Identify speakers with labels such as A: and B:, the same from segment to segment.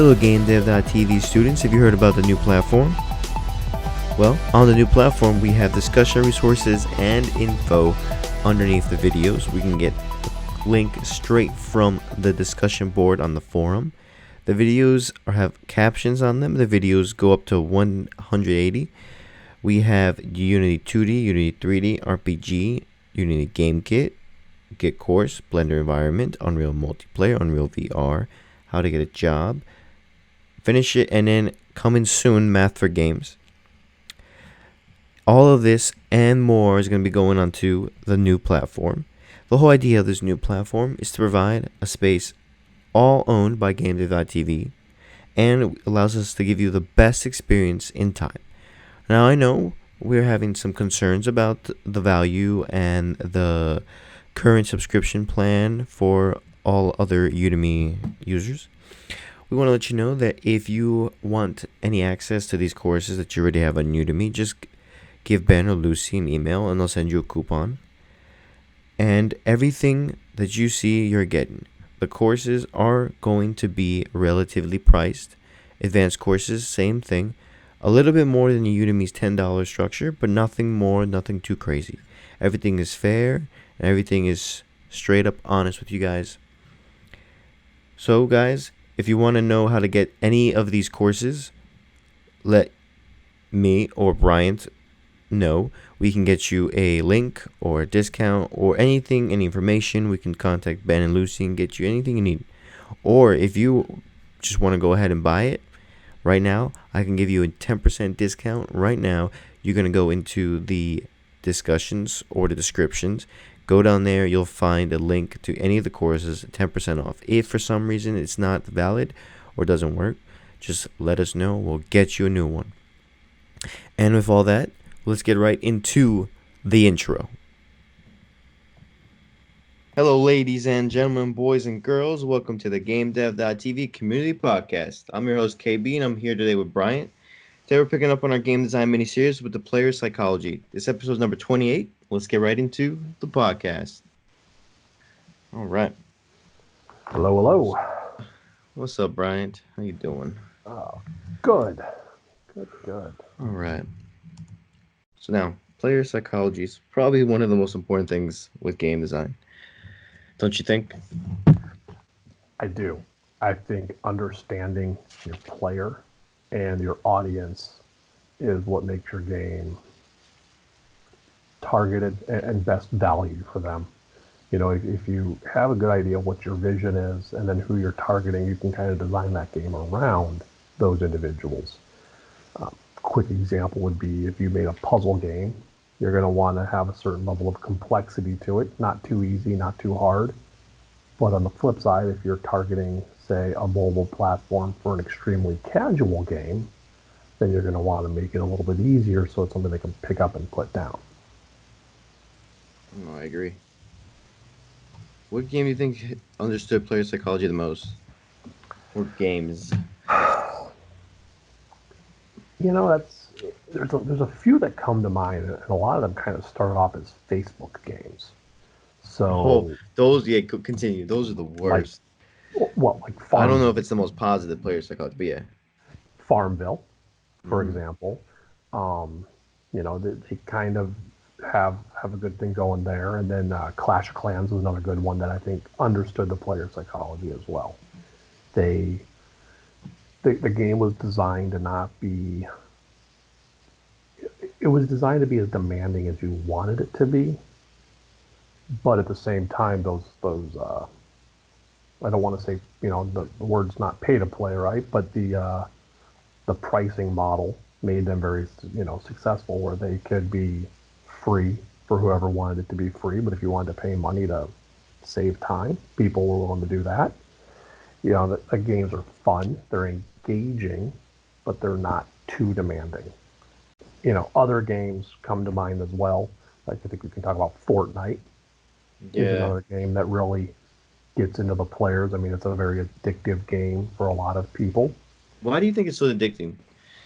A: Hello GameDev.tv students, have you heard about the new platform? Well, on the new platform we have discussion resources and info underneath the videos. We can get a link straight from the discussion board on the forum. The videos have captions on them. The videos go up to 180. We have Unity 2D, Unity 3D, RPG, Unity Game Kit, Git Course, Blender Environment, Unreal Multiplayer, Unreal VR, How to Get a Job, Finish It, and then coming soon, Math for Games. All of this and more is going to be going onto the new platform. The whole idea of this new platform is to provide a space all owned by GameDev.tv, and it allows us to give you the best experience in time. Now, I know we're having some concerns about the value and the current subscription plan for all other Udemy users. We want to let you know that if you want any access to these courses that you already have on Udemy, just give Ben or Lucy an email and they'll send you a coupon. And everything that you see, you're getting. The courses are going to be relatively priced. Advanced courses, same thing. A little bit more than Udemy's $10 structure, but nothing more, nothing too crazy. Everything is fair, and everything is straight up honest with you guys. So, guys, if you want to know how to get any of these courses, let me or Bryant know. We can get you a link or a discount or anything, any information. We can contact Ben and Lucy and get you anything you need. Or if you just want to go ahead and buy it right now, I can give you a 10% discount right now. You're going to go into the discussions or the descriptions. Go down there, you'll find a link to any of the courses, 10% off. If for some reason it's not valid or doesn't work, just let us know. We'll get you a new one. And with all that, let's get right into the intro. Hello, ladies and gentlemen, boys and girls. Welcome to the GameDev.tv community podcast. I'm your host, KB, and I'm here today with Bryant. Today we're picking up on our game design mini-series with the player psychology. This episode is number 28. Let's get right into the podcast. All right.
B: Hello, hello.
A: What's up, Bryant? How you doing?
B: Good. Good.
A: All right. So now, player psychology is probably one of the most important things with game design. Don't you think?
B: I do. I think understanding your player and your audience is what makes your game targeted and best value for them. You know, if you have a good idea of what your vision is and then who you're targeting, you can kind of design that game around those individuals. Quick example would be if you made a puzzle game, you're going to want to have a certain level of complexity to it, not too easy, not too hard. But on the flip side, if you're targeting, say, a mobile platform for an extremely casual game, then you're going to want to make it a little bit easier so it's something they can pick up and put down.
A: Oh, I agree. What game do you think understood player psychology the most? Or games?
B: You know, there's a few that come to mind, and a lot of them kind of start off as Facebook games. So
A: those, yeah, continue. Those are the worst.
B: Like
A: I don't know if it's the most positive player psychology, but yeah.
B: Farmville, for example. You know, they kind of have a good thing going there. And then Clash of Clans was another good one that I think understood the player psychology as well. The game was designed to not be... It was designed to be as demanding as you wanted it to be. But at the same time, those I don't want to say, you know, the word's not pay to play, right? But the pricing model made them very, you know, successful, where they could be free for whoever wanted it to be free. But if you wanted to pay money to save time, people were willing to do that. You know, the games are fun, they're engaging, but they're not too demanding. You know, other games come to mind as well. I think we can talk about Fortnite.
A: Yeah.
B: Is another game that really gets into the players. I mean, it's a very addictive game for a lot of people.
A: Why do you think it's so addicting?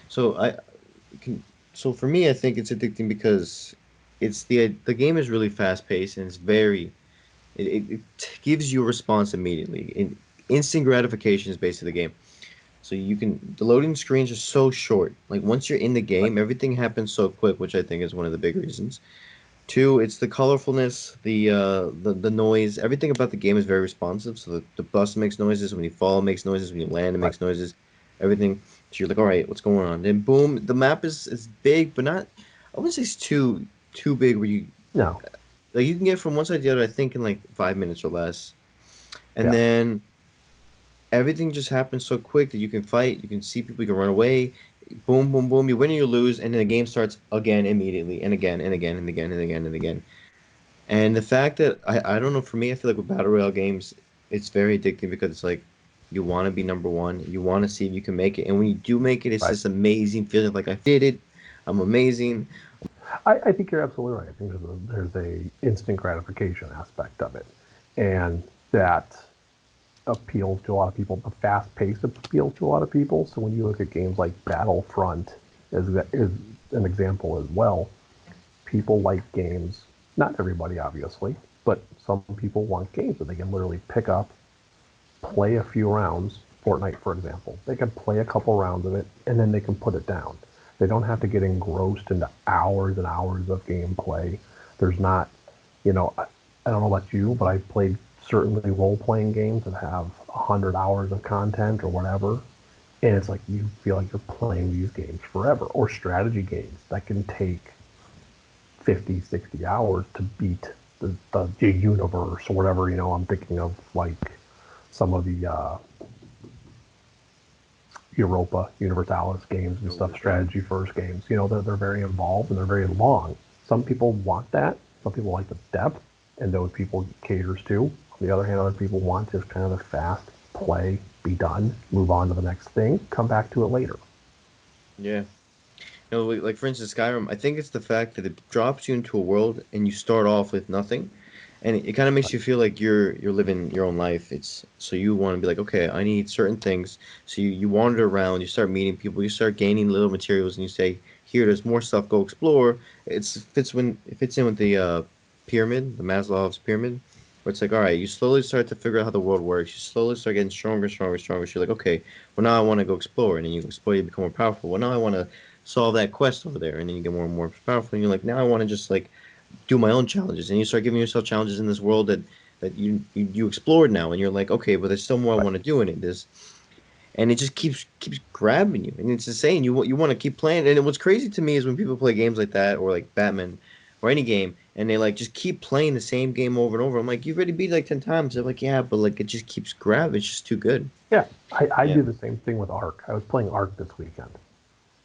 A: So for me, I think it's addicting because it's the game is really fast paced and it's very it gives you a response immediately. Instant gratification is basically the game. So the loading screens are so short. Like once you're in the
B: Right.
A: game, everything happens so quick, which I think is one of the big reasons. Two, it's the colorfulness, the noise. Everything about the game is very responsive. So the bus makes noises when you fall, it makes noises when you land, it
B: Right.
A: makes noises. Everything. So you're like, all right, what's going on? Then boom, the map is big, but not. I wouldn't say it's too big. Where you
B: No.
A: like you can get from one side to the other. I think in like 5 minutes or less. And
B: Yeah.
A: then everything just happens so quick that you can fight, you can see people, you can run away. Boom, boom, boom. You win or you lose, and then the game starts again immediately, and again and again and again and again and again. And the fact that I don't know, for me, I feel like with battle royale games, it's very addicting because it's like you want to be number one, you want to see if you can make it, and when you do make it, it's
B: Right.
A: this amazing feeling like I did it, I'm amazing.
B: I think you're absolutely right. I think there's a instant gratification aspect of it, and that appeals to a lot of people. The fast pace appeals to a lot of people. So when you look at games like Battlefront is an example as well, people like games. Not everybody, obviously, but some people want games that they can literally pick up, play a few rounds. Fortnite, for example, they can play a couple rounds of it and then they can put it down. They don't have to get engrossed into hours and hours of gameplay. There's not, I don't know about you, but I played certainly role playing games that have 100 hours of content or whatever. And it's like you feel like you're playing these games forever. Or strategy games that can take 50, 60 hours to beat the universe or whatever. I'm thinking of like some of the Europa Universalis games and stuff, strategy first games. They're very involved and they're very long. Some people want that. Some people like the depth, and those people caters to. On the other hand, other people want just kind of the fast play, be done, move on to the next thing, come back to it later.
A: Yeah. Like for instance, Skyrim, I think it's the fact that it drops you into a world and you start off with nothing, and it kind of makes you feel like you're living your own life. It's so you want to be like, okay, I need certain things. So you wander around, you start meeting people, you start gaining little materials, and you say, here, there's more stuff, go explore. It fits in with the pyramid, the Maslow's pyramid, where it's like, all right, you slowly start to figure out how the world works. You slowly start getting stronger, stronger, stronger. So you're like, okay, well now I want to go explore, and then you explore, you become more powerful. Well now I want to solve that quest over there, and then you get more and more powerful, and you're like, now I want to just like do my own challenges, and you start giving yourself challenges in this world that you explored now, and you're like, okay, but there's still more I
B: Right.
A: want to do in it. This and it just keeps grabbing you, and it's insane. You want to keep playing, and what's crazy to me is when people play games like that or like Batman or any game, and they like just keep playing the same game over and over. I'm like, you've already beat it like 10 times. They're like, yeah, but like it just keeps grabbing. It's just too good.
B: Yeah, I
A: Yeah.
B: do the same thing with Ark. I was playing Ark this weekend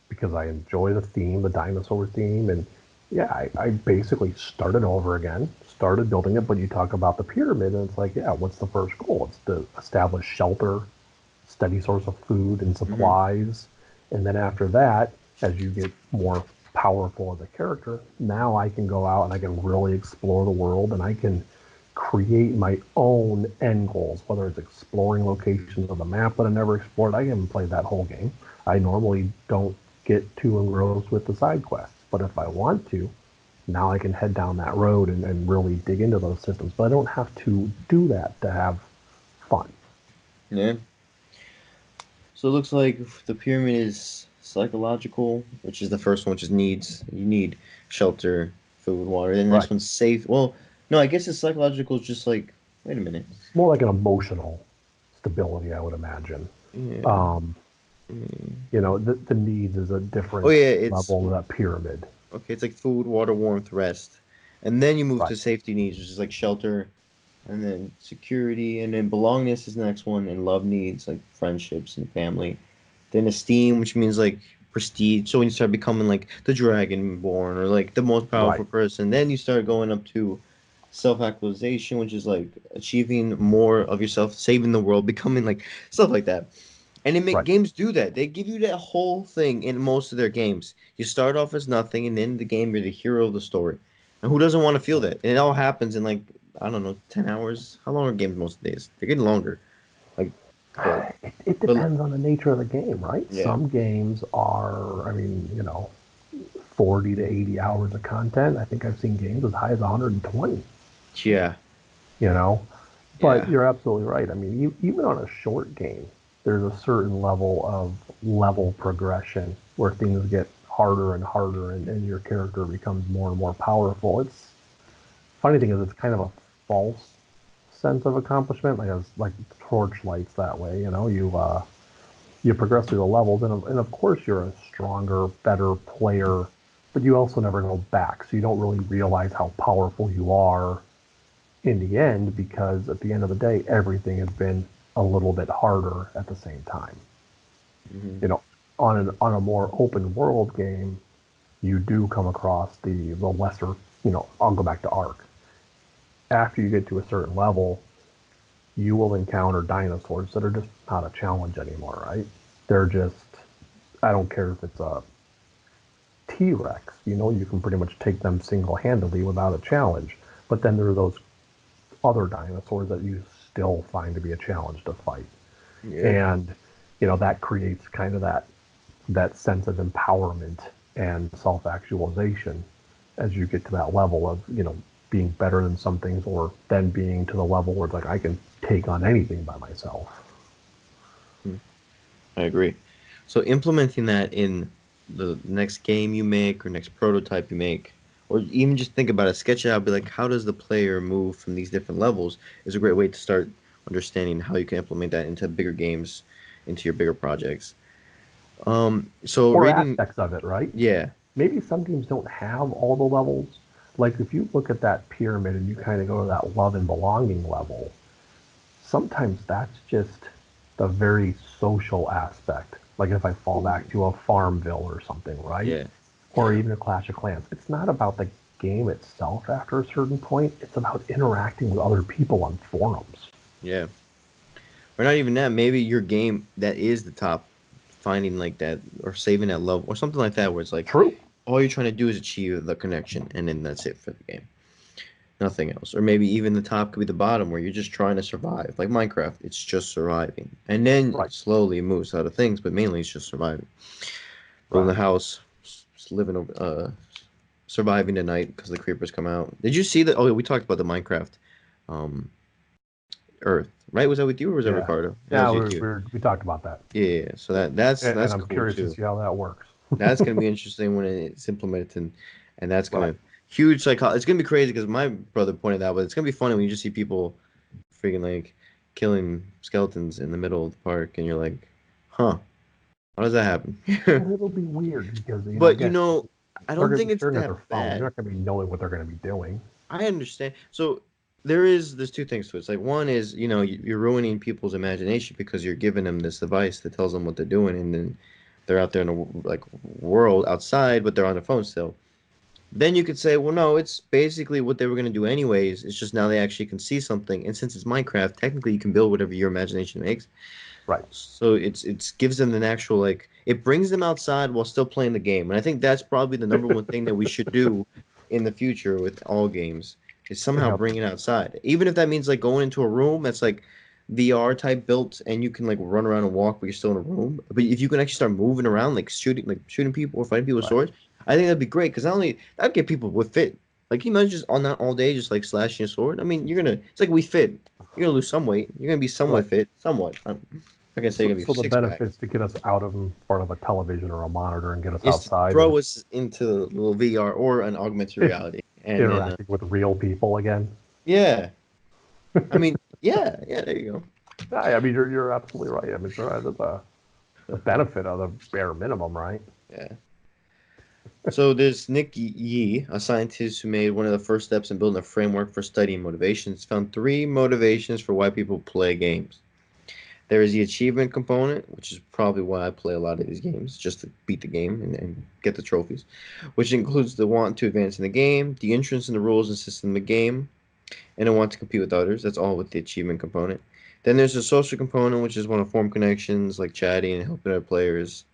B: because I enjoy the theme, the dinosaur theme, and yeah, I basically started over again, started building it. But you talk about the pyramid, and it's like, yeah, what's the first goal? It's to establish shelter, steady source of food and
A: Hmm.
B: supplies, and then after that, as you get more powerful as a character, now I can go out and I can really explore the world, and I can create my own end goals, whether it's exploring locations on the map that I never explored. I haven't played that whole game. I normally don't get too engrossed with the side quests, but if I want to, now I can head down that road and really dig into those systems. But I don't have to do that to have fun.
A: Yeah. So it looks like the pyramid is psychological, which is the first one, which is needs. You need shelter, food, water. Then the
B: Right.
A: next one's safe. Well, no, I guess the psychological is just like, wait a minute.
B: More like an emotional stability, I would imagine.
A: Yeah.
B: Um,
A: Mm.
B: the needs is a
A: Oh
B: different
A: yeah, it's
B: level of that pyramid.
A: okay. It's like food, water, warmth, rest, and then you move
B: Right.
A: to safety needs, which is like shelter, and then security, and then belongingness is the next one, and love needs like friendships and family. Then esteem, which means like prestige. So when you start becoming like the Dragonborn or like the most
B: Right.
A: powerful person, then you start going up to self-actualization, which is like achieving more of yourself, saving the world, becoming like stuff like that. And they make
B: Right.
A: games do that. They give you that whole thing in most of their games. You start off as nothing, and then the game you're the hero of the story. And who doesn't want to feel that? And it all happens in like I don't know, 10 hours. How long are games most days? They're getting longer. Like, but
B: It
A: but
B: depends on the nature of the game, right?
A: yeah,
B: Some games are, I mean, 40 to 80 hours of content. I think I've seen games as high as 120,
A: yeah,
B: you know? But
A: yeah.
B: you're absolutely right. I mean, even on a short game, there's a certain level of level progression where things get harder and harder, and your character becomes more and more powerful. It's funny thing is it's kind of a false sense of accomplishment, like torchlights that way. You progress through the levels, and of course you're a stronger, better player, but you also never go back, so you don't really realize how powerful you are in the end, because at the end of the day, everything has been a little bit harder at the same time.
A: Hmm.
B: You know, on a more open world game, you do come across the lesser. I'll go back to Ark. After you get to a certain level, you will encounter dinosaurs that are just not a challenge anymore, right? They're just, I don't care if it's a T-Rex, you can pretty much take them single-handedly without a challenge. But then there are those other dinosaurs that you still find to be a challenge to fight.
A: Yeah.
B: And, that creates kind of that sense of empowerment and self-actualization as you get to that level of, being better than some things, or then being to the level where it's like I can take on anything by myself.
A: Mm, I agree. So implementing that in the next game you make or next prototype you make, or even just think about it, sketch it out, be like, how does the player move from these different levels is a great way to start understanding how you can implement that into bigger games, into your bigger projects. So
B: Or
A: rating,
B: aspects of it, right?
A: yeah,
B: Maybe some games don't have all the levels. Like if you look at that pyramid and you kind of go to that love and belonging level, sometimes that's just the very social aspect. Like if I fall back
A: ooh,
B: to a Farmville or something, right?
A: yeah,
B: Or
A: yeah,
B: even a Clash of Clans. It's not about the game itself after a certain point. It's about interacting with other people on forums.
A: yeah. Or not even that. Maybe your game that is the top, finding like that or saving that level or something like that, where it's like
B: True.
A: all you're trying to do is achieve the connection, and then that's it for the game. Nothing else. Or maybe even the top could be the bottom where you're just trying to survive. Like Minecraft, it's just surviving. And then
B: Right.
A: slowly it moves to other things, but mainly it's just surviving. Building a
B: Right.
A: house, living, surviving the night because the creepers come out. Did you see that? Oh, we talked about the Minecraft um, Earth, right? Was that with you or was that
B: Yeah.
A: Ricardo? That
B: Yeah,
A: was you too.
B: we talked about that.
A: Yeah, yeah, yeah. So that's
B: And
A: that's
B: I'm
A: cool
B: curious to
A: too.
B: see how that works.
A: That's gonna be interesting when it's implemented, and that's
B: Right.
A: gonna huge psycho. It's gonna be crazy because my brother pointed out, but it's gonna be funny when you just see people freaking like killing skeletons in the middle of the park, and you're like, huh, how does that happen?
B: And it'll be weird because,
A: But
B: again,
A: I
B: they're
A: don't
B: going to
A: think
B: be
A: it's
B: staring at
A: that
B: their phone. They're
A: bad.
B: not going to be knowing what they're going to be doing.
A: I understand. So there's two things to it. It's like one is you're ruining people's imagination because you're giving them this device that tells them what they're doing, and then they're out there in the like world outside, but they're on their phone still. Then you could say, well, no, it's basically what they were going to do anyways. It's just now they actually can see something, and since it's Minecraft, technically you can build whatever your imagination makes.
B: Right.
A: So it's gives them an actual like it brings them outside while still playing the game. And I think that's probably the number one thing that we should do in the future with all games is somehow
B: Yep.
A: bring it outside. Even if that means like going into a room that's like VR type built and you can like run around and walk but you're still in a room. But if you can actually start moving around like shooting people or fighting people with
B: Right.
A: swords, I think that'd be great because not only that'd get people with fit. Like you imagine just on that all day just like slashing a sword. I mean, you're gonna it's like we fit. You're gonna lose some weight. You're gonna be somewhat
B: Right.
A: fit, somewhat. I can say
B: So,
A: you're gonna be
B: so the
A: six pack.
B: benefits to get us out of front of a television or a monitor and get us
A: Is to
B: outside and
A: throw us into a little VR or an augmented reality, and then
B: interacting with real people again.
A: yeah, I mean yeah, there you
B: Yeah, I mean, you're absolutely right. I mean, that's the
A: go.
B: benefit of the bare minimum, right?
A: Yeah. So there's Nick Yee, a scientist who made one of the first steps in building a framework for studying motivations. Found three motivations for why people play games. There is the achievement component, which is probably why I play a lot of these games, just to beat the game and get the trophies, which includes the want to advance in the game, the interest in the rules and system of the game, and a want to compete with others. That's all with the achievement component. Then there's the social component, which is want to form connections, like chatting and helping other players.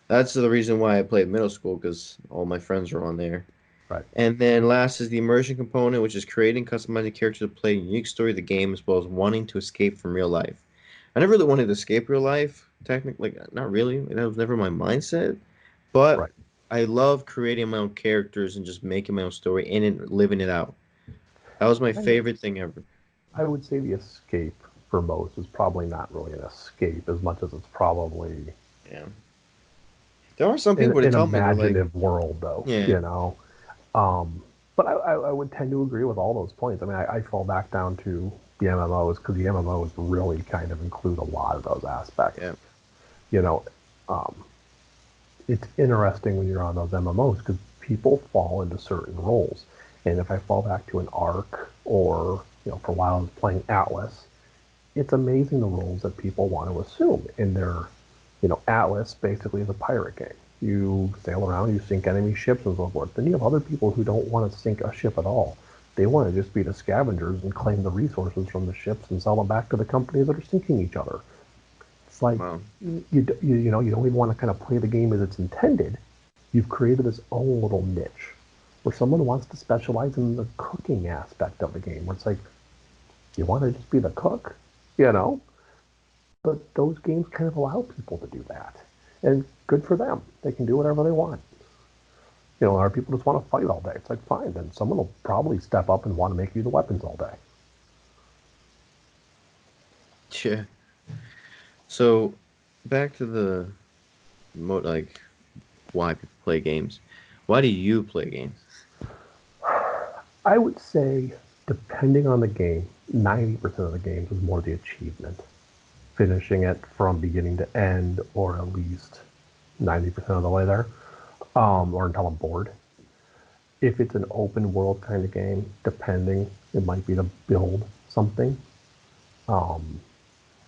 A: That's the reason why I played middle school, because all my friends were on there.
B: Right.
A: And then last is the immersion component, which is creating customizing characters to play a unique story of the game, as well as wanting to escape from real life. I never really wanted to escape real life, technically, like, not really. Like, that was never my mindset. But
B: Right.
A: I love creating my own characters and just making my own story and then living it out. That was my
B: I,
A: favorite thing ever.
B: I would say the escape. for most is probably not really an escape as much as it's probably
A: Yeah. There are some people that
B: an
A: tell me they're like,
B: imaginative world, though,
A: yeah,
B: you know. But I would tend to agree with all those points. I mean, I fall back down to the MMOs because the MMOs really kind of include a lot of those aspects.
A: yeah,
B: You know, um, it's interesting when you're on those MMOs because people fall into certain roles. And if I fall back to an Arc or, for a while I was playing Atlas, it's amazing the roles that people want to assume in their, Atlas basically is a pirate game. You sail around, you sink enemy ships and so forth. Then you have other people who don't want to sink a ship at all. They want to just be the scavengers and claim the resources from the ships and sell them back to the companies that are sinking each other. It's like
A: wow,
B: you don't even want to kind of play the game as it's intended. You've created this own little niche where someone wants to specialize in the cooking aspect of the game. Where it's like you want to just be the cook, you know. But those games kind of allow people to do that, and good for them. They can do whatever they want. Our people just want to fight all day. It's like fine, then someone will probably step up and want to make you the weapons all day.
A: yeah. So back to the like why people play games. Why do you play games?
B: I would say, depending on the game, 90% of the games is more the achievement. Finishing it from beginning to end, or at least 90% of the way there, or until I'm bored. If it's an open world kind of game, depending, it might be to build something. Um,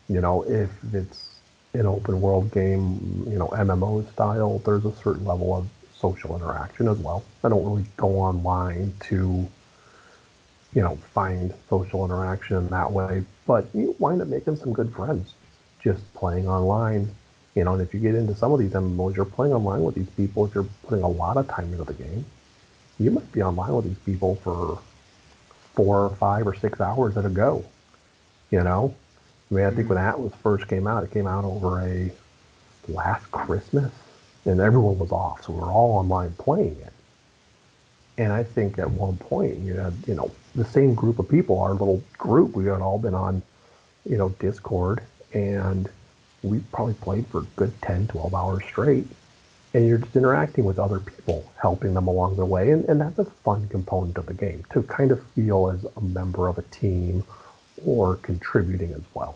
B: if it's an open world game, MMO style, there's a certain level of social interaction as well. I don't really go online to find social interaction in that way. But you wind up making some good friends just playing online. And if you get into some of these MMOs, you're playing online with these people. If you're putting a lot of time into the game, you might be online with these people for 4 or 5 or 6 hours at a go. You know, I mean, I think
A: Mm.
B: when Atlas first came out, it came out over a last Christmas, and everyone was off, so we were all online playing it. And I think at one point you had, the same group of people, our little group, we had all been on, Discord, and we probably played for a good 10, 12 hours straight. And you're just interacting with other people, helping them along the way. And that's a fun component of the game, to kind of feel as a member of a team or contributing as well.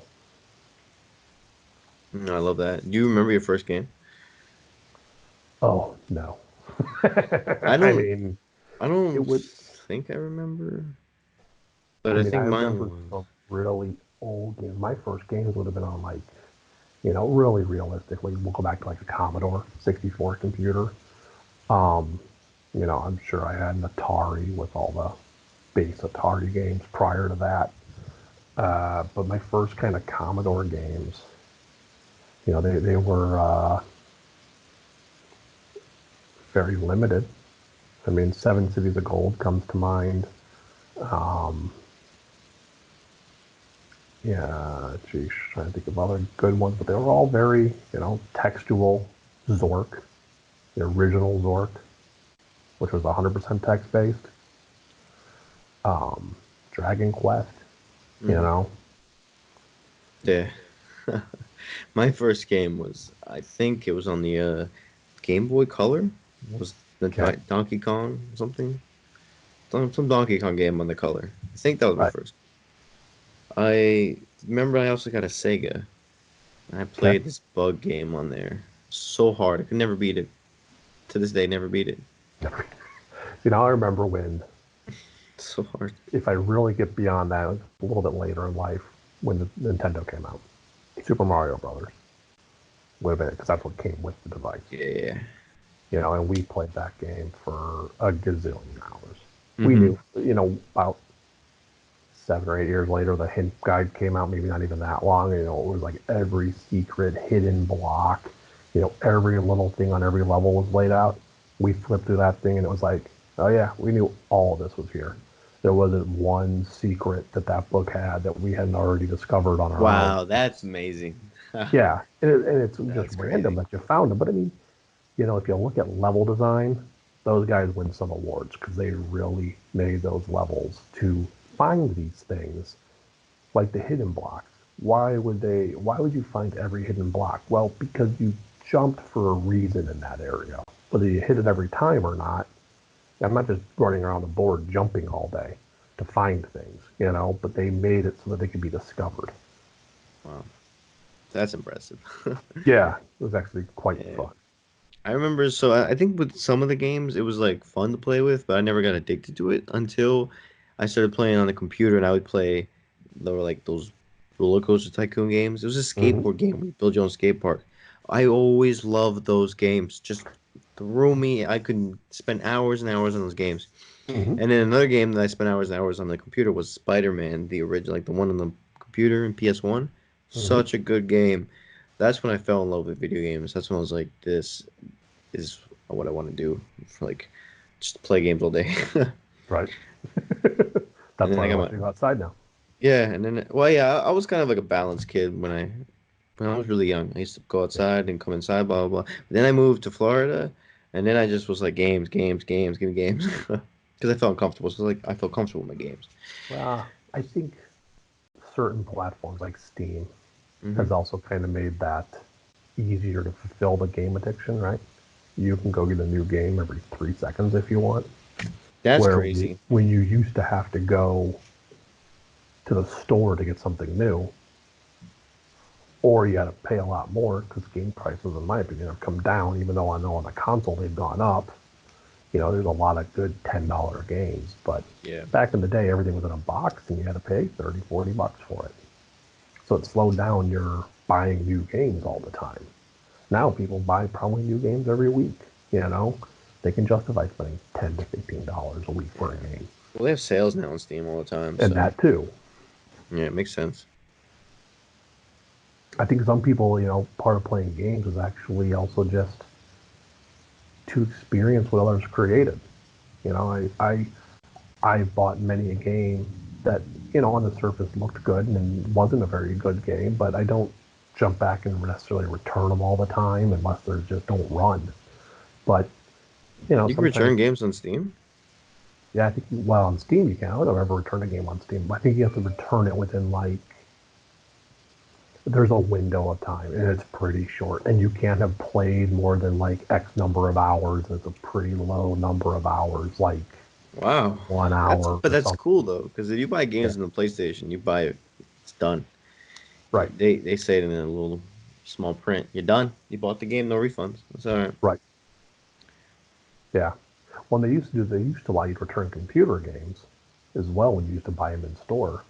A: I love that. Do you remember your first game?
B: Oh, no.
A: I
B: I
A: don't.
B: mean,
A: I
B: it
A: don't
B: would,
A: think I remember, but
B: I
A: I
B: mean, I
A: think mine
B: remember
A: was.
B: some really old games. My first games would have been on like, really realistically, we'll go back to like a Commodore 64 computer. Um, I'm sure I had an Atari with all the base Atari games prior to that. But my first kind of Commodore games, they were very limited. I mean, Seven Cities of Gold comes to mind. Um, yeah, geez, trying to think of other good ones, but they were all very, textual. Zork, the original Zork, which was 100% text based. Um, Dragon Quest, you
A: Mm,
B: know.
A: yeah. My first game was, I think it was on the Game Boy Color. Was the
B: Okay,
A: Donkey Kong something? Some Donkey Kong game on the Color. I think that was my
B: right.
A: first. I remember I also got a Sega. I
B: Okay.
A: played this bug game on there. So hard. I could never beat it. To this day, never beat it.
B: I remember when,
A: So hard.
B: if I really get beyond that, it was a little bit later in life when the Nintendo came out. Super Mario Brothers would have been it because that's what came with the device.
A: Yeah.
B: And we played that game for a gazillion hours. We
A: Mm-hmm.
B: knew, about 7 or 8 years later, the hint guide came out, maybe not even that long. It was like every secret hidden block, every little thing on every level was laid out. We flipped through that thing and it was like, oh yeah, we knew all of this was here. There wasn't one secret that book had that we hadn't already discovered on our own.
A: Wow, that's amazing.
B: Yeah, and it's just
A: That's
B: random
A: crazy.
B: that you found them. But I mean, if you look at level design, those guys win some awards because they really made those levels to find these things like the hidden blocks. why would you find every hidden block? Well, because you jumped for a reason in that area. Whether you hit it every time or not, I'm not just running around the board jumping all day to find things, but they made it so that they could be discovered.
A: Wow, that's impressive.
B: Yeah, it was actually quite
A: Yeah.
B: fun.
A: I remember, so I think with some of the games, it was like fun to play with, but I never got addicted to it until I started playing on the computer and I would play, there were like those roller coaster tycoon games. It was a
B: Hmm.
A: skateboard game where you build your own skate park. I always loved those games. Just threw me. I could spend hours and hours on those games.
B: Hmm.
A: And then another game that I spent hours and hours on the computer was Spider-Man, the original, like the one on the computer in PS1.
B: Hmm.
A: Such a good game. That's when I fell in love with video games. That's when I was like, this is what I want to do for like just play games all day.
B: Right.
A: And
B: That's
A: then
B: why
A: I
B: I
A: got
B: want
A: my
B: to go outside now.
A: yeah, and then well yeah, I was kind of like a balanced kid when I was really young. I used to go
B: Yeah.
A: outside and come inside, blah blah blah. But then I moved to Florida, and then I just was like games, games, games, give me games, because I felt uncomfortable. So like I felt comfortable with my games.
B: Well, I think certain platforms like Steam
A: Hmm.
B: has also kind of made that easier to fulfill the game addiction, right? You can go get a new game every 3 seconds if you want.
A: That's
B: Where
A: crazy.
B: when you used to have to go to the store to get something new, or you had to pay a lot more because game prices, in my opinion, have come down. Even though I know on the console they've gone up. There's a lot of good $10 games, but
A: Yeah.
B: back in the day, everything was in a box and you had to pay 30, $40 for it. So it slowed down your buying new games all the time. Now people buy probably new games every week. You know, they can justify spending $10 to $15 a week for a
A: Yeah.
B: game,
A: Well, they have sales now on Steam all the time,
B: and
A: so
B: that too.
A: yeah, it makes sense.
B: I think some people, part of playing games is actually also just to experience what others created. I bought many a game that on the surface looked good and wasn't a very good game, but I don't jump back and necessarily return them all the time unless they just don't run. But
A: You can
B: sometimes,
A: return games on Steam.
B: yeah, I think well on Steam you can. I would never ever return a game on Steam. But I think you have to return it within like there's a window of time and it's pretty short, and you can't have played more than like X number of hours. It's a pretty low number of hours, like
A: Wow,
B: 1 hour
A: but
B: or
A: that's
B: something.
A: cool though, because if you buy
B: Yeah,
A: games on the PlayStation, you buy it, it's done.
B: right,
A: They say it in a little small print. You're done. You bought the game, no refunds. That's all right.
B: right. Yeah. When they used to allow you to return computer games as well when you used to buy them in store.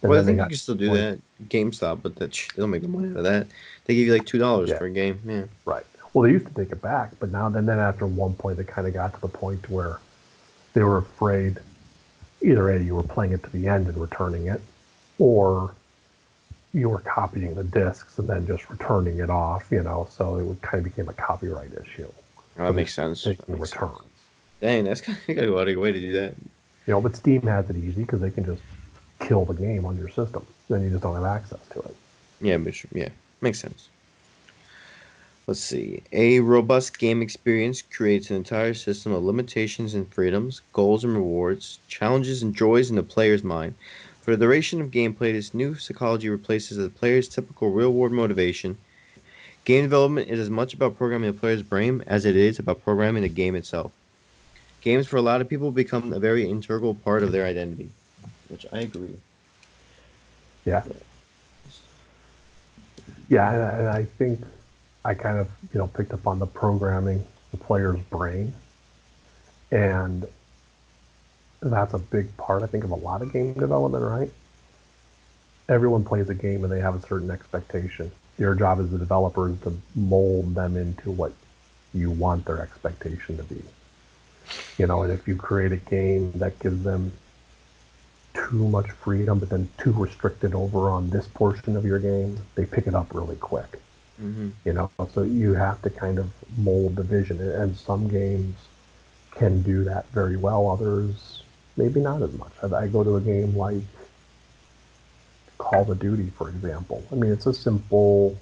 B: And
A: Well, I
B: then they
A: think you
B: got
A: can
B: to
A: still
B: the
A: do
B: point,
A: that. GameStop, but they don't make no money out of that. They give you like $2
B: yeah,
A: for a game. Yeah.
B: right. Well, they used to take it back, but now then after one point they kind of got to the point where they were afraid either A, you were playing it to the end and returning it, or you were copying the discs and then just returning it off, so it would kind of became a copyright issue.
A: Oh, that
B: So they
A: makes
B: stopped
A: sense. That
B: taking
A: makes sense.
B: returns.
A: Dang, that's kind of got to go out of your way to do that.
B: But Steam has it easy because they can just kill the game on your system. Then you just don't have access to it.
A: Yeah, but sure, yeah, makes sense. Let's see. A robust game experience creates an entire system of limitations and freedoms, goals and rewards, challenges and joys in the player's mind. For the duration of gameplay, this new psychology replaces the player's typical real-world motivation. Game development is as much about programming the player's brain as it is about programming the game itself. Games for a lot of people become a very integral part of their identity, which I agree.
B: Yeah. Yeah, and I think I kind of, picked up on the programming the player's brain, and that's a big part, I think, of a lot of game development, right? Everyone plays a game and they have a certain expectation. Your job as the developer is to mold them into what you want their expectation to be. And if you create a game that gives them too much freedom, but then too restricted over on this portion of your game, they pick it up really quick.
A: Hmm.
B: So you have to kind of mold the vision, and some games can do that very well. Others maybe not as much. I go to a game like Call of Duty, for example. I mean, it's a simple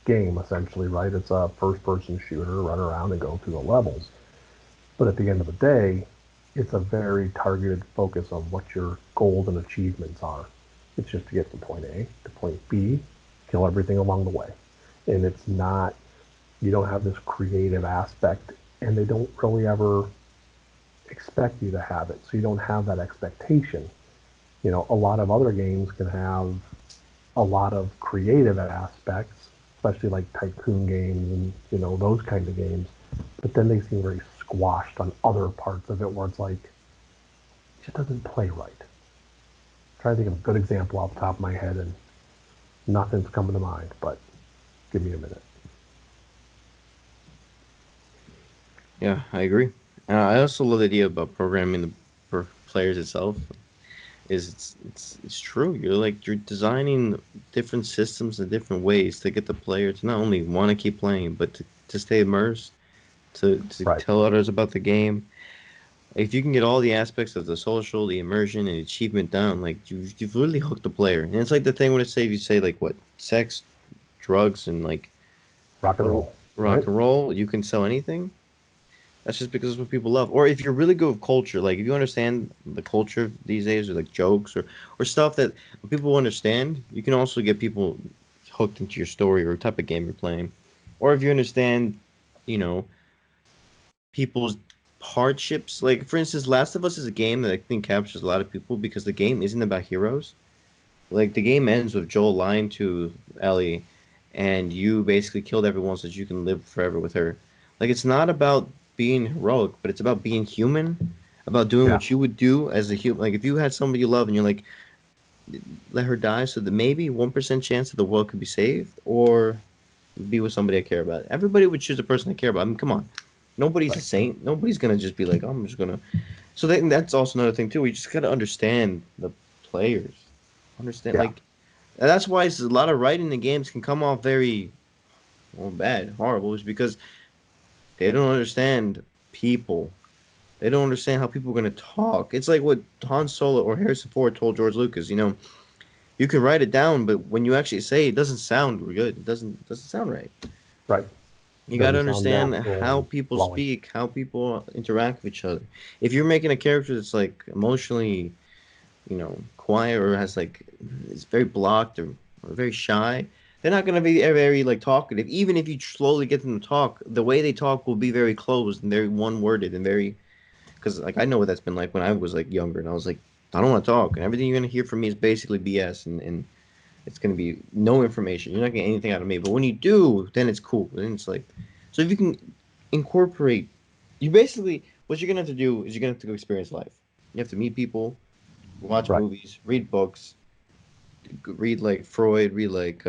B: game essentially, right? It's a first-person shooter, run around and go through the levels. But at the end of the day, it's a very targeted focus on what your goals and achievements are. It's just to get from point A to point B, kill everything along the way. And it's not, you don't have this creative aspect, and they don't really ever expect you to have it. So you don't have that expectation. A lot of other games can have a lot of creative aspects, especially like tycoon games and those kind of games. But then they seem very squashed on other parts of it where it's like it just doesn't play right. I'm trying to think of a good example off the top of my head, and nothing's coming to mind. But give me a minute.
A: Yeah, I agree. I also love the idea about programming for players itself. It's true. You're designing different systems in different ways to get the player to not only want to keep playing, but to stay immersed, to
B: Right,
A: tell others about the game. If you can get all the aspects of the social, the immersion, and achievement down, like you've really hooked the player. And it's like the thing when it say you say like what sex, drugs, and like
B: rock and roll.
A: rock
B: Right,
A: and roll, you can sell anything. That's just because it's what people love. Or if you're really good with culture, like if you understand the culture these days, or like jokes or stuff that people understand, you can also get people hooked into your story or type of game you're playing. Or if you understand, you know, people's hardships. Like for instance, Last of Us is a game that I think captures a lot of people because the game isn't about heroes. Like the game ends with Joel lying to Ellie, and you basically killed everyone so that you can live forever with her. Like it's not about being heroic, but it's about being human, about doing
B: yeah,
A: what you would do as a human. Like if you had somebody you love and you're like, let her die so that maybe 1% chance that the world could be saved, or be with somebody I care about. Everybody would choose a person I care about. I mean, come on. Nobody's a
B: right,
A: saint. Nobody's gonna just be like, oh, I'm just gonna. So that's also another thing too. We just gotta understand the players. Understand
B: yeah,
A: like and that's why a lot of writing in games can come off very well, bad, horrible, is because they don't understand people. They don't understand how people are going to talk. It's like what Han Solo or Harrison Ford told George Lucas. You can write it down, but when you actually say it, it doesn't sound good. It doesn't sound right.
B: right.
A: You got to
B: Doesn't sound
A: understand
B: natural
A: how
B: and
A: people
B: flowing.
A: speak, how people interact with each other. If you're making a character that's like emotionally quiet or has like is very blocked or very shy, they're not gonna be very like talkative. Even if you slowly get them to talk, the way they talk will be very closed and very one-worded and very because like I know what that's been like when I was like younger and I was like I don't want to talk and everything you're gonna hear from me is basically BS and it's gonna be no information. You're not getting anything out of me. But when you do, then it's cool. Then it's like so if you can incorporate, you basically what you're gonna have to do is you're gonna have to go experience life. You have to meet people, watch
B: Right,
A: movies, read books, read like Freud, read like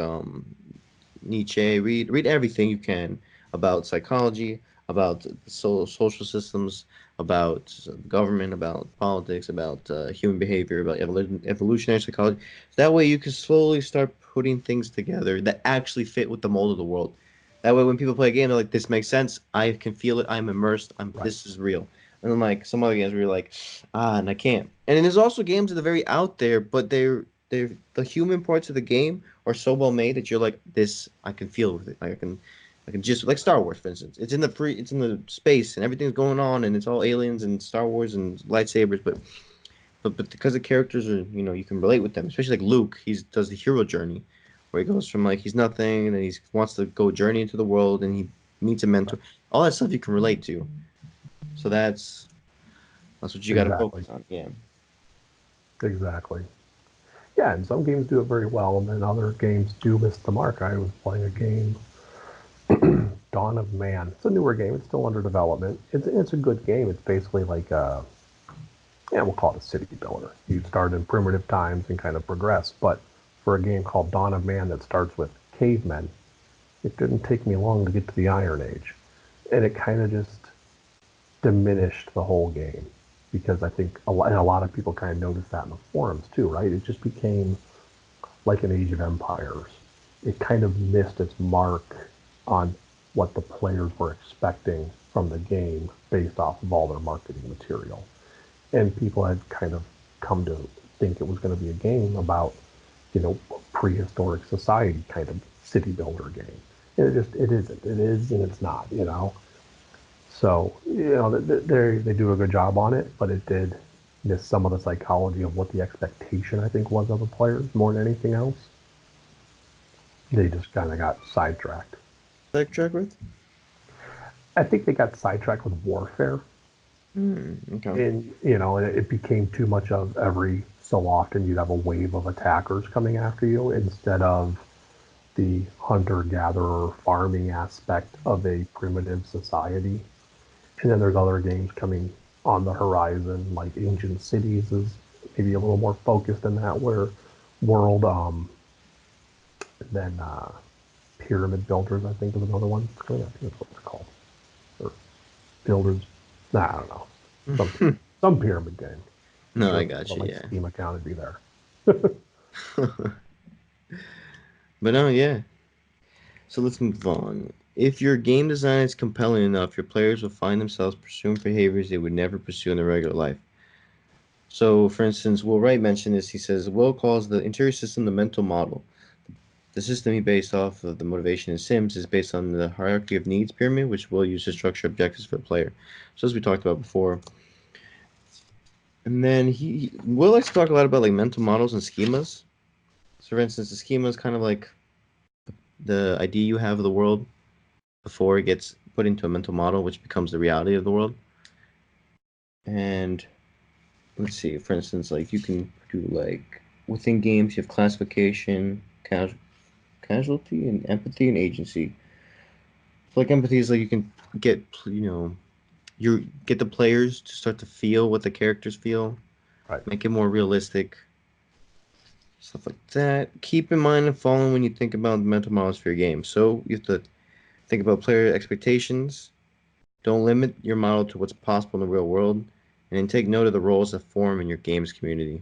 A: Nietzsche, read everything you can about psychology, about social systems, about government, about politics, about human behavior, about evolutionary psychology. That way you can slowly start putting things together that actually fit with the mold of the world. That way when people play a game, they're like, this makes sense. I can feel it. I'm immersed.
B: right,
A: This is real. And then like some other games where you're like, and I can't. And then there's also games that are very out there, but they're the human parts of the game are so well made that you're like this I can feel with it. Like I can just like Star Wars for instance. It's in the space and everything's going on and it's all aliens and Star Wars and lightsabers, but because the characters are you can relate with them, especially like Luke. He does the hero journey where he goes from like he's nothing and then he wants to go journey into the world and he meets a mentor.
B: right.
A: All that stuff you can relate to. So that's what you got to
B: Exactly,
A: focus on. Yeah.
B: exactly. Yeah, and some games do it very well, and then other games do miss the mark. I was playing a game, Dawn of Man. It's a newer game. It's still under development. It's a good game. It's basically like yeah, we'll call it a city builder. You start in primitive times and kind of progress. But for a game called Dawn of Man that starts with cavemen, it didn't take me long to get to the Iron Age, and it kind of just diminished the whole game because I think and a lot of people kind of noticed that in the forums too, right? It just became like an Age of Empires. It kind of missed its mark on what the players were expecting from the game based off of all their marketing material. And people had kind of come to think it was going to be a game about, prehistoric society kind of city builder game. And it isn't. It is and it's not. So they do a good job on it, but it did. missed some of the psychology of what the expectation I think was of the players more than anything else. They just kind of got sidetracked.
A: Sidetrack with?
B: I think they got sidetracked with warfare,
A: Okay.
B: and it became too much of every so often you'd have a wave of attackers coming after you instead of the hunter-gatherer farming aspect of a primitive society. And then there's other games coming on the horizon, like Ancient Cities is maybe a little more focused in that where world. Then Pyramid Builders, I think, is another one. I think that's what they're called. Or Builders. Nah, I don't know. Some pyramid game. I'm
A: No,
B: sure
A: I
B: if I
A: got
B: go to
A: you.
B: my
A: Yeah.
B: Steam account, it'd be there.
A: But no, yeah. So let's move on. If your game design is compelling enough, your players will find themselves pursuing behaviors they would never pursue in their regular life. So, for instance, Will Wright mentioned this. He says, Will calls the interior system the mental model. The system he based off of the motivation in Sims is based on the hierarchy of needs pyramid, which Will use to structure objectives for the player. So, as we talked about before. And then Will likes to talk a lot about like mental models and schemas. So, for instance, the schema is kind of like the idea you have of the world before it gets put into a mental model, which becomes the reality of the world. And let's see, for instance, like you can do like within games, you have classification, casualty, and empathy and agency. So like empathy is like you can get, you get the players to start to feel what the characters feel,
B: Right.
A: make it more realistic, stuff like that. Keep in mind and follow when you think about the mental models for your game. So you have to think about player expectations. Don't limit your model to what's possible in the real world, and then take note of the roles that form in your game's community.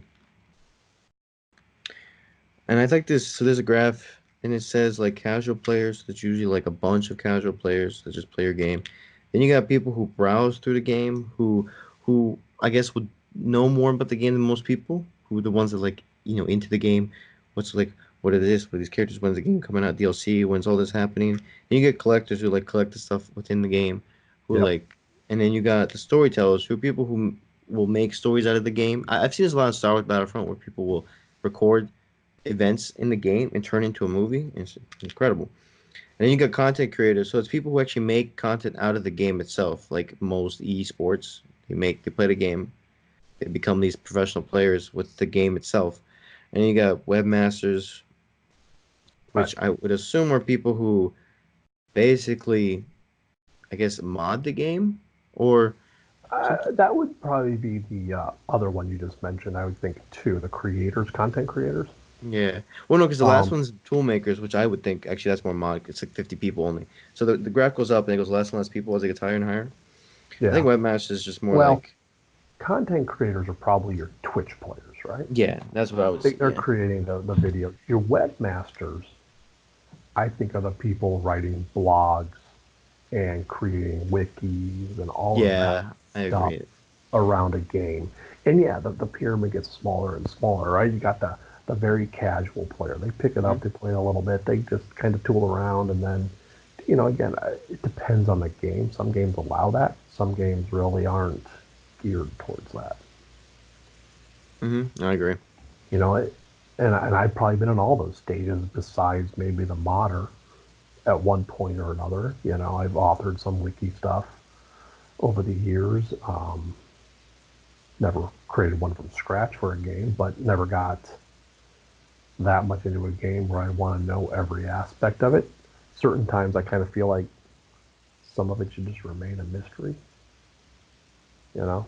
A: And I like this. So there's a graph, and it says like casual players. That's usually like a bunch of casual players that just play your game. Then you got people who browse through the game, who I guess would know more about the game than most people. Who are the ones that like into the game. What's like what are this? What are these characters? When's the game coming out? DLC? When's all this happening? And you get collectors who like collect the stuff within the game, who
B: Yep.
A: like, and then you got the storytellers who are people who will make stories out of the game. I've seen this a lot in Star Wars Battlefront where people will record events in the game and turn into a movie. It's incredible. And then you got content creators, so it's people who actually make content out of the game itself, like most esports. They play the game, they become these professional players with the game itself. And you got webmasters,
B: Right.
A: which I would assume are people who basically, I guess, mod the game or something.
B: That would probably be the other one you just mentioned. I would think too. The creators, content creators.
A: Yeah. Well, no, because the last
B: Um,
A: one's tool makers, which I would think actually that's more mod. It's like 50 people only. So the graph goes up and it goes less and less people as it gets higher and higher. I
B: yeah.
A: think webmasters is just more
B: Well,
A: like,
B: content creators are probably your Twitch players, right?
A: yeah, that's what I was,
B: They're
A: yeah.
B: creating the videos. Your webmasters, I think, are the people writing blogs and creating wikis and all of that
A: Yeah, I
B: stuff
A: agree.
B: around a game. And yeah, the pyramid gets smaller and smaller, right? You got the very casual player. They pick it
A: Hmm.
B: up, they play a little bit, they just kind of tool around, and then, again, it depends on the game. Some games allow that. Some games really aren't geared towards that.
A: I agree.
B: You know, and I've probably been in all those stages besides maybe the modder at one point or another. I've authored some wiki stuff over the years. Never created one from scratch for a game, but never got that much into a game where I want to know every aspect of it. Certain times I kind of feel like some of it should just remain a mystery, you know?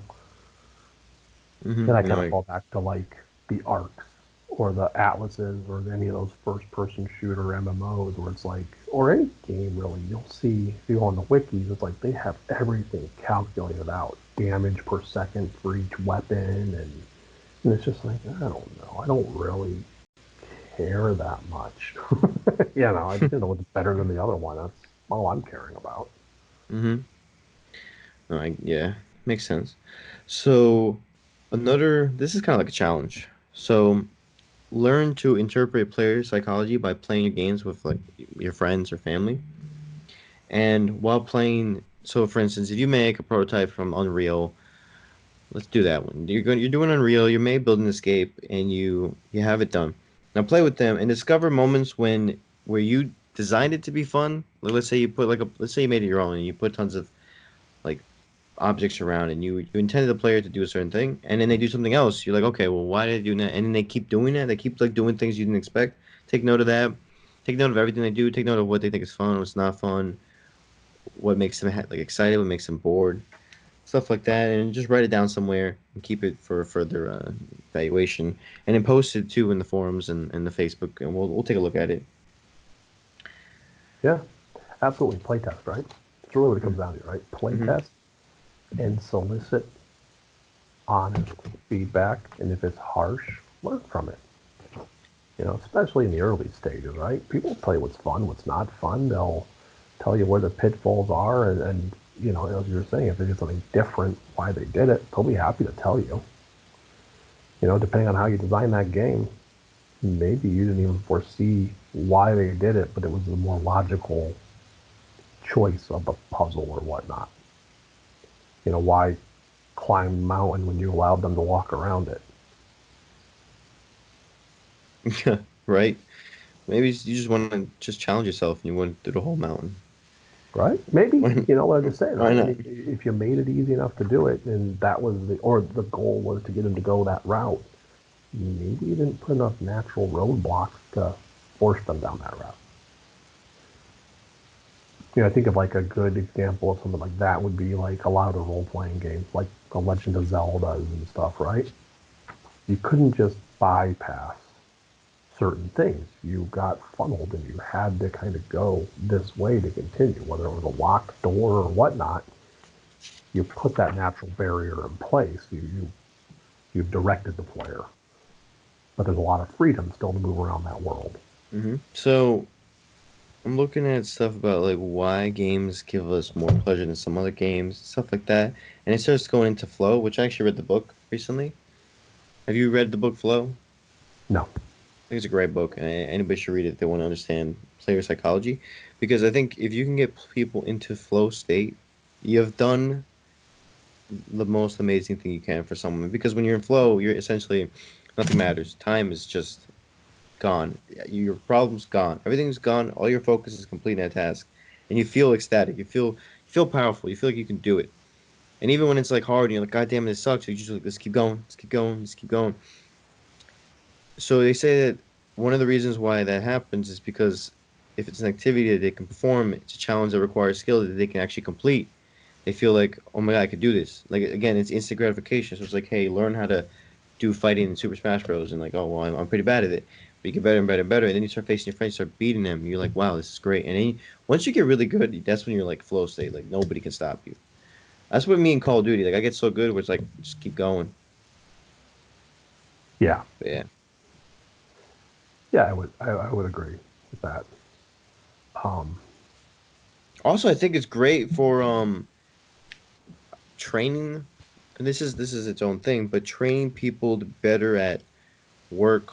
B: Then I kind
A: No,
B: of fall back to like the arcs or the atlases or any of those first person shooter MMOs where it's like, or any game really, you'll see if you go on the wikis, it's like they have everything calculated out, damage per second for each weapon, and it's just like, I don't know, I don't really care that much. I just know it's better than the other one. That's all I'm caring about.
A: mm-hmm. No, yeah, makes sense. So this is kind of like a challenge. So learn to interpret player psychology by playing your games with like your friends or family. And while playing, so for instance, if you make a prototype from Unreal, Let's do that one. You're doing Unreal, you're maybe building Escape, and you have it done. Now play with them and discover moments where you designed it to be fun. Like, let's say you put let's say you made it your own and you put tons of like objects around and you intended the player to do a certain thing and then they do something else. You're like, okay, well, why did they do that? And then they keep doing that. They keep like doing things you didn't expect. Take note of that. Take note of everything they do. Take note of what they think is fun, what's not fun, what makes them like excited, what makes them bored, stuff like that, and just write it down somewhere and keep it for further evaluation, and then post it too in the forums and the Facebook, and we'll take a look at it.
B: Yeah, absolutely. Playtest, right? It's really what it comes down to, right?
A: Mm-hmm.
B: Playtest and solicit honest feedback, and if it's harsh, learn from it. Especially in the early stages, right? People tell you what's fun, what's not fun. They'll tell you where the pitfalls are, and as you're saying, if they did something different, why they did it, they'll be happy to tell you. Depending on how you design that game, maybe you didn't even foresee why they did it, but it was a more logical choice of a puzzle or whatnot. Why climb the mountain when you allowed them to walk around it?
A: Yeah, right. Maybe you just want to just challenge yourself and you went through the whole mountain.
B: Right? Maybe,
A: Why,
B: what I'm just saying,
A: why
B: right?
A: not?
B: If you made it easy enough to do it, and that was or the goal was to get them to go that route, maybe you didn't put enough natural roadblocks to force them down that route. I think of like a good example of something like that would be like a lot of the role-playing games, like The Legend of Zelda and stuff, right? You couldn't just bypass certain things. You got funneled and you had to kind of go this way to continue, whether it was a locked door or whatnot. You put that natural barrier in place. You've directed the player, but there's a lot of freedom still to move around that world.
A: So I'm looking at stuff about like why games give us more pleasure than some other games, stuff like that, and it starts going into Flow, which I actually read the book recently. Have you read the book Flow?
B: No,
A: I think it's a great book, and anybody should read it if they want to understand player psychology. Because I think if you can get people into flow state, you have done the most amazing thing you can for someone. Because when you're in flow, you're essentially nothing matters. Time is just gone. Your problem's gone. Everything's gone. All your focus is complete in that task, and you feel ecstatic. You feel powerful. You feel like you can do it. And even when it's like hard, and you're like, God damn it, this sucks. You just like, let's keep going. Let's keep going. Let's keep going. So they say that one of the reasons why that happens is because if it's an activity that they can perform, it's a challenge that requires skill that they can actually complete. They feel like, oh my God, I could do this. Like again, it's instant gratification. So it's like, hey, learn how to do fighting in Super Smash Bros. And like, oh well, I'm pretty bad at it. But you get better and better and better. And then you start facing your friends, start beating them. And you're like, wow, this is great. And then once you get really good, that's when you're like flow state. Like nobody can stop you. That's what me and Call of Duty. Like I get so good where it's like, just keep going.
B: yeah,
A: But yeah.
B: yeah, I would agree with that. Um,
A: Also, I think it's great for training, and this is its own thing, but training people to better at work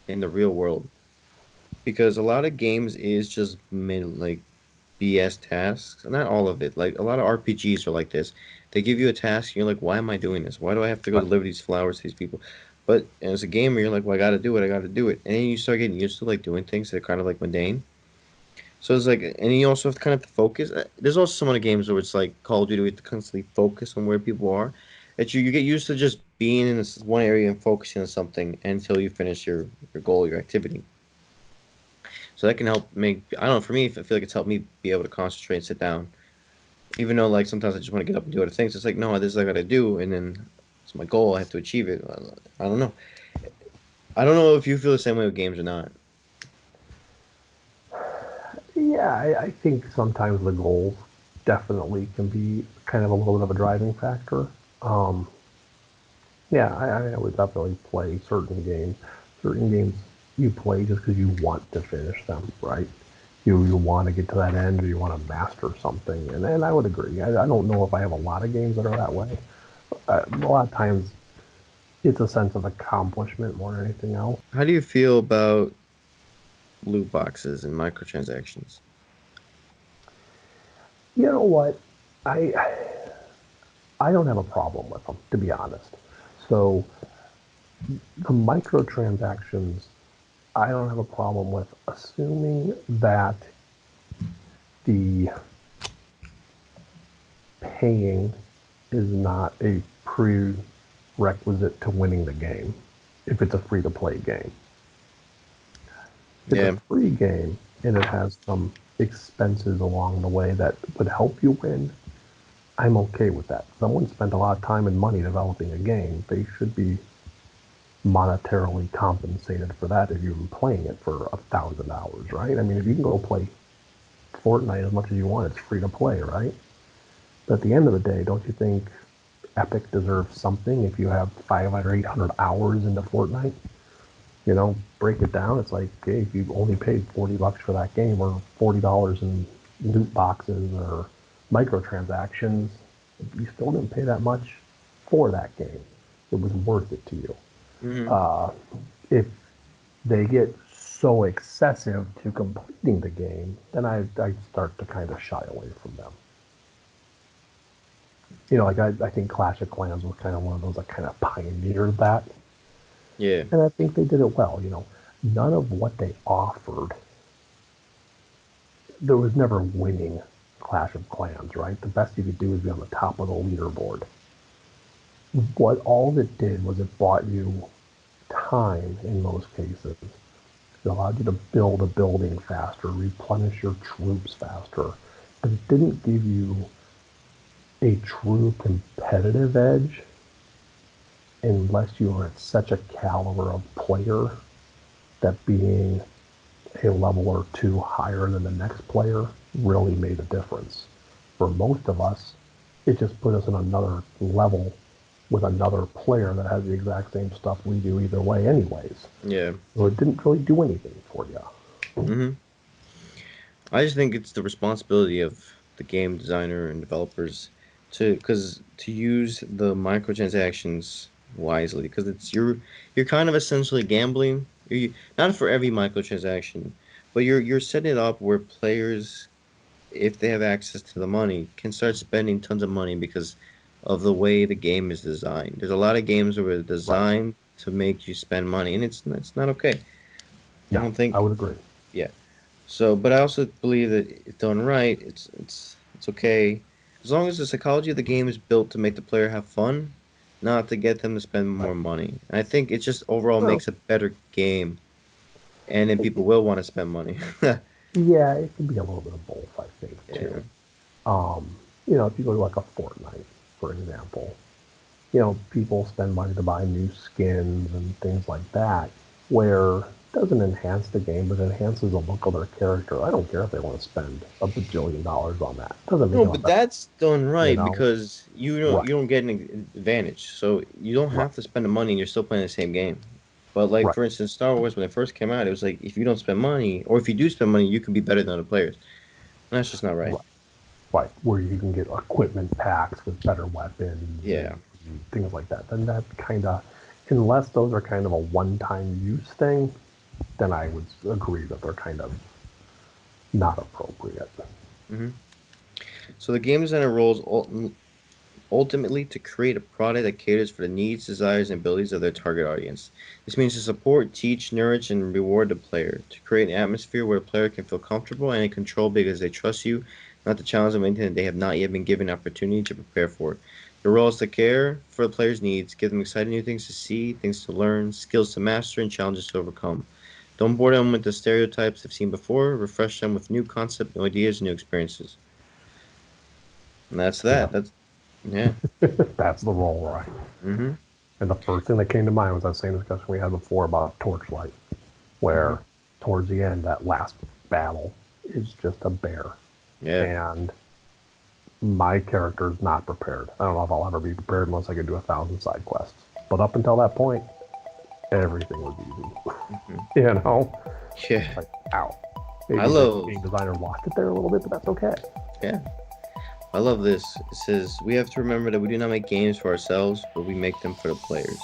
A: in the real world because a lot of games is just like BS tasks. Not all of it. Like a lot of RPGs are like this. They give you a task, and you're like, why am I doing this? Why do I have to go
B: but
A: deliver these flowers to these people? But as a gamer, you're like, well, I got to do it. I got to do it, and then you start getting used to like doing things that are kind of like mundane. So it's like, and you also have to kind of focus. There's also some other games where it's like Call of Duty, we have to constantly focus on where people are. That you get used to just being in this one area and focusing on something until you finish your goal, your activity. So that can help make, I don't know, for me, I feel like it's helped me be able to concentrate and sit down. Even though like sometimes I just want to get up and do other things. It's like, no, this is what I gotta do, and then it's my goal. I have to achieve it. I don't know. I don't know if you feel the same way with games or not.
B: yeah, I think sometimes the goals definitely can be kind of a little bit of a driving factor. Um, yeah, I would definitely play certain games. Certain games you play just because you want to finish them, right? You want to get to that end, or you want to master something, and I would agree. I don't know if I have a lot of games that are that way. A lot of times it's a sense of accomplishment more than anything else.
A: How do you feel about loot boxes and microtransactions?
B: You know what? I I don't have a problem with them, to be honest. So the microtransactions, I don't have a problem with, assuming that the paying is not a prerequisite to winning the game if it's a free-to-play game. If it's
A: Yeah.
B: a free game and it has some expenses along the way that would help you win, I'm okay with that. Someone spent a lot of time and money developing a game. They should be monetarily compensated for that if you've been playing it for 1,000 hours, right? I mean, if you can go play Fortnite as much as you want, it's free to play, right? But at the end of the day, don't you think Epic deserves something if you have 500 or 800 hours into Fortnite? You know, break it down. It's like, hey, if you only paid $40 for that game or $40 in loot boxes or microtransactions, you still didn't pay that much for that game. It was worth it to you. If they get so excessive to completing the game, then I start to kind of shy away from them. You know, like I think Clash of Clans was kind of one of those that kind of pioneered that.
A: Yeah.
B: And I think they did it well. You know, none of what they offered, there was never winning Clash of Clans, right? The best you could do is be on the top of the leaderboard. What all it did was it bought you time in most cases. It allowed you to build a building faster, replenish your troops faster, but it didn't give you a true competitive edge unless you were at such a caliber of player that being a level or two higher than the next player really made a difference. For most of us, it just put us in another level with another player that has the exact same stuff we do either way anyways.
A: Yeah.
B: So it didn't really do anything for you.
A: Hmm. I just think it's the responsibility of the game designer and developers to use the microtransactions wisely, because it's you're kind of essentially gambling. Not for every microtransaction, but you're setting it up where players, if they have access to the money, can start spending tons of money because of the way the game is designed. There's a lot of games where they're
B: Right.
A: designed to make you spend money, and it's not okay. I
B: Yeah,
A: don't
B: I
A: think,
B: would agree.
A: yeah. So, but I also believe that if done right, it's okay as long as the psychology of the game is built to make the player have fun, not to get them to spend
B: Right.
A: more money. And I think it just overall
B: Well,
A: makes a better game, and then people will want to spend money.
B: yeah, it can be a little bit of both, I think, too.
A: Yeah.
B: You know, if you go to like a Fortnite, for example, you know, people spend money to buy new skins and things like that, where it doesn't enhance the game, but enhances the look of their character. I don't care if they want to spend a bajillion dollars on that. It doesn't make
A: No,
B: them a
A: but
B: better,
A: that's done
B: you
A: right
B: know?
A: because
B: Right,
A: you don't get an advantage. So you don't
B: right,
A: have to spend the money and you're still playing the same game. But like
B: right,
A: for instance, Star Wars when it first came out, it was like if you don't spend money or if you do spend money, you can be better than other players. And that's just not right.
B: right, right. Where you can get equipment packs with better weapons
A: Yeah.
B: and things like that. Then that kind of, unless those are kind of a one-time use thing, then I would agree that they're kind of not appropriate.
A: Hmm. So the game designer roles ultimately to create a product that caters for the needs, desires, and abilities of their target audience. This means to support, teach, nourish, and reward the player, to create an atmosphere where the player can feel comfortable and in control because they trust you, not to challenge them anything that they have not yet been given opportunity to prepare for. The role is to care for the player's needs, give them exciting new things to see, things to learn, skills to master, and challenges to overcome. Don't bore them with the stereotypes they've seen before. Refresh them with new concepts, new ideas, new experiences. And that's
B: Yeah,
A: that. That's yeah.
B: that's the role, right?
A: Mm-hmm.
B: And the first thing that came to mind was that same discussion we had before about Torchlight,
A: Mm-hmm.
B: where towards the end, that last battle is just a bear.
A: Yeah.
B: And my character's not prepared. I don't know if I'll ever be prepared unless I can do 1,000 side quests. But up until that point, everything was easy.
A: Mm-hmm.
B: You know?
A: Yeah.
B: Like, ow.
A: I
B: Maybe the
A: love
B: game designer lost it there a little bit, but that's okay.
A: yeah. I love this. It says we have to remember that we do not make games for ourselves, but we make them for the players.